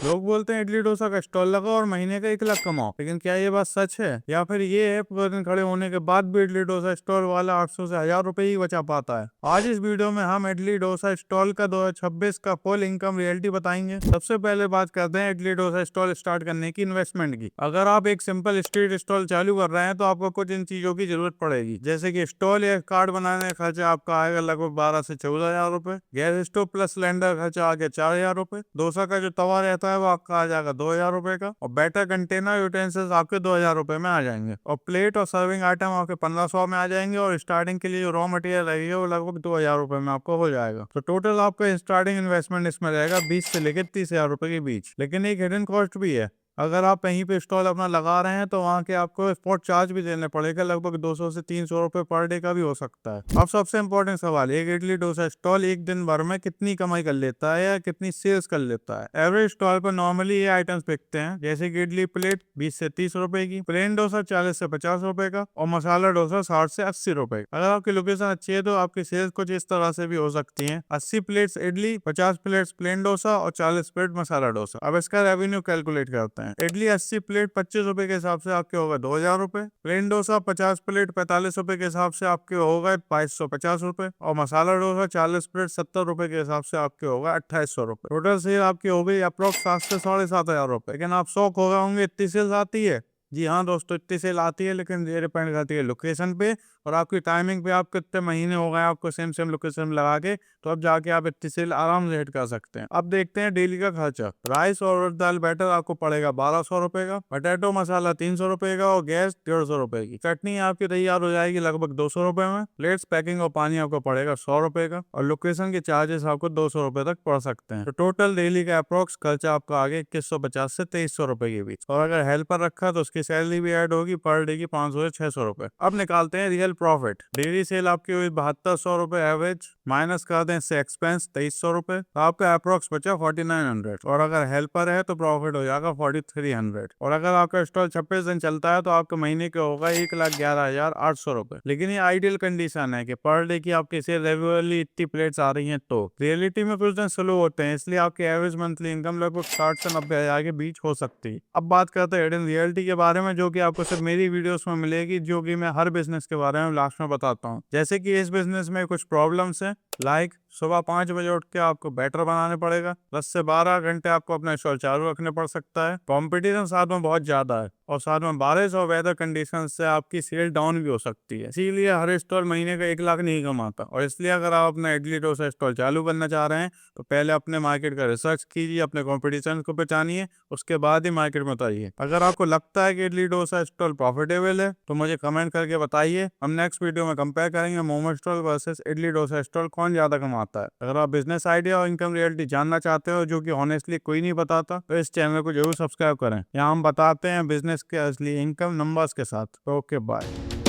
लोग बोलते हैं इडली डोसा का स्टॉल लगाओ और महीने का 1 लाख कमाओ, लेकिन क्या ये बात सच है या फिर ये है पूरे दिन खड़े होने के बाद भी इडली डोसा स्टॉल वाला 800 से 1000 रुपए ही बचा पाता है? आज इस वीडियो में हम इडली डोसा स्टॉल का 2026 का फुल इनकम रियलिटी बताएंगे। सबसे पहले बात करते हैं इडली डोसा स्टॉल स्टार्ट करने की इन्वेस्टमेंट की। अगर आप एक सिंपल स्ट्रीट स्टॉल चालू कर रहे हैं तो आपको कुछ इन चीजों की जरूरत पड़ेगी, जैसे कि स्टॉल या कार्ड बनाने का खर्चा आपका आएगा लगभग 12 से 14 हजार रुपए, गैस स्टोव प्लस सिलेंडर खर्चा आ गया 4000 रुपए, डोसा का जो तवा रहता है वो आपका आ जाएगा 2000 रुपए का, और बैटर कंटेनर यूटेंसिल्स आपके 2000 रुपए में आ जाएंगे, और प्लेट और सर्विंग आइटम आपके 1500 में आ जाएंगे, और स्टार्टिंग के लिए जो रॉ मटेरियल रहेगी वो लगभग 2000 रुपए में आपको हो जाएगा। तो टोटल आपका स्टार्टिंग इन्वेस्टमेंट इसमें रहेगा 20 से लेकर 30 हजार रुपए के बीच। लेकिन एक हिडन कॉस्ट भी है। अगर आप कहीं पे स्टॉल अपना लगा रहे हैं तो वहाँ के आपको स्पॉट चार्ज भी देने पड़ेगा, लगभग 200 से 300 रुपए पर डे का भी हो सकता है। अब सबसे इम्पोर्टेंट सवाल, एक इडली डोसा स्टॉल एक दिन भर में कितनी कमाई कर लेता है या कितनी सेल्स कर लेता है? एवरेज स्टॉल पर नॉर्मली ये आइटम्स बिकते हैं, जैसे कि इडली प्लेट 20 से 30 रुपए की, प्लेन डोसा 40 से 50 रुपए का, और मसाला डोसा 60 से 80 रुपए का। अगर आपकी लोकेशन अच्छी है तो आपकी सेल्स कुछ इस तरह से भी हो सकती है: 80 plates idli, 50 plates plain dosa और 40 प्लेट मसाला डोसा। अब इसका रेवेन्यू कैलकुलेट करते हैं। इडली 80 प्लेट 25 रुपए के हिसाब से आपके होगा 2000 रुपए, प्लेन डोसा 50 प्लेट 45 रुपए के हिसाब से आपके होगा 2250 रुपए, और मसाला डोसा 40 प्लेट 70 रुपए के हिसाब से आपके होगा 2800 रुपए। टोटल सेल आपकी हो गई अप्रोक्स 7 से 7500 रुपए। लेकिन आप शौक हो गए होंगे इतनी सेल्स आती है। जी हाँ दोस्तों, इतनी सेल आती है, लेकिन ये डिपेंड करती है लोकेशन पे और आपकी टाइमिंग पे। आप कितने महीने हो गए आपको सेम सेम लोकेशन में लगा के, तो अब जाके आप इतनी सेल आराम से हिट कर सकते हैं। अब देखते हैं डेली का खर्चा। राइस और उड़द दाल बैटर आपको पड़ेगा 1200 रुपए का, पोटैटो मसाला 300 रुपए का, और गैस 150 रुपए की। चटनी आपकी तैयार हो जाएगी लगभग 200 रुपए में। प्लेट्स पैकिंग और पानी आपको पड़ेगा 100 रुपए का, और लोकेशन के चार्जेस आपको 200 रुपए तक पड़ सकते हैं। तो टोटल डेली का अप्रोक्स खर्चा आपका आगे 2150 से 2300 रुपए के बीच। और अगर हेल्पर रखा तो उसकी सैलरी भी ऐड होगी पर डे की 500 से 600 रुपए। अब निकालते हैं रियल प्रॉफिट। डेली सेल आपकी हुई 7200 रुपए एवरेज, माइनस कर दें इससे एक्सपेंस 2300 रुपए, तो आपका अप्रोक्स बचा 4900। और अगर हेल्पर है तो प्रॉफिट हो जाएगा 4300। और अगर आपका स्टॉल 26 दिन चलता है तो आपके महीने का होगा 1,11,800 रुपए। लेकिन ये आइडियल कंडीशन है कि पर डे की आपकी सेल रेगुलरली इतनी प्लेट्स आ रही हैं। तो रियलिटी में कुछ दिन स्लो होते हैं, इसलिए आपकी एवरेज मंथली इनकम लगभग 60 से 90 हजार के बीच हो सकती है। अब बात करते हैं हिडन रियलिटी के बारे में, जो कि आपको सिर्फ मेरी वीडियोस में मिलेगी, जो कि मैं हर बिजनेस के बारे में लास्ट में बताता हूँ। जैसे कि इस बिजनेस में कुछ प्रॉब्लम्स हैं, लाइक सुबह 5 बजे उठ के आपको बैटर बनाने पड़ेगा, 10 से 12 घंटे आपको अपना स्टॉल चालू रखने पड़ सकता है, कंपटीशन साथ में बहुत ज्यादा है, और साथ में बारिश और वेदर कंडीशन से आपकी सेल डाउन भी हो सकती है। इसीलिए हर स्टॉल महीने का 1 लाख नहीं कमाता। और इसलिए अगर आप अपना इडली डोसा स्टॉल चालू करना चाह रहे हैं तो पहले अपने मार्केट का रिसर्च कीजिए, अपने कॉम्पिटिशन को पहचानिए, उसके बाद ही मार्केट में उतारिए। अगर आपको लगता है कि इडली डोसा स्टॉल प्रॉफिटेबल है तो मुझे कमेंट करके बताइए। हम नेक्स्ट वीडियो में कंपेयर करेंगे momo stall versus idli dosa stall, कौन ज्यादा कमाता है। अगर आप बिजनेस आइडिया और इनकम रियलिटी जानना चाहते हो, जो कि ऑनेस्टली कोई नहीं बताता, तो इस चैनल को जरूर सब्सक्राइब करें। यहाँ हम बताते हैं बिजनेस के असली इनकम नंबर्स के साथ। Okay bye.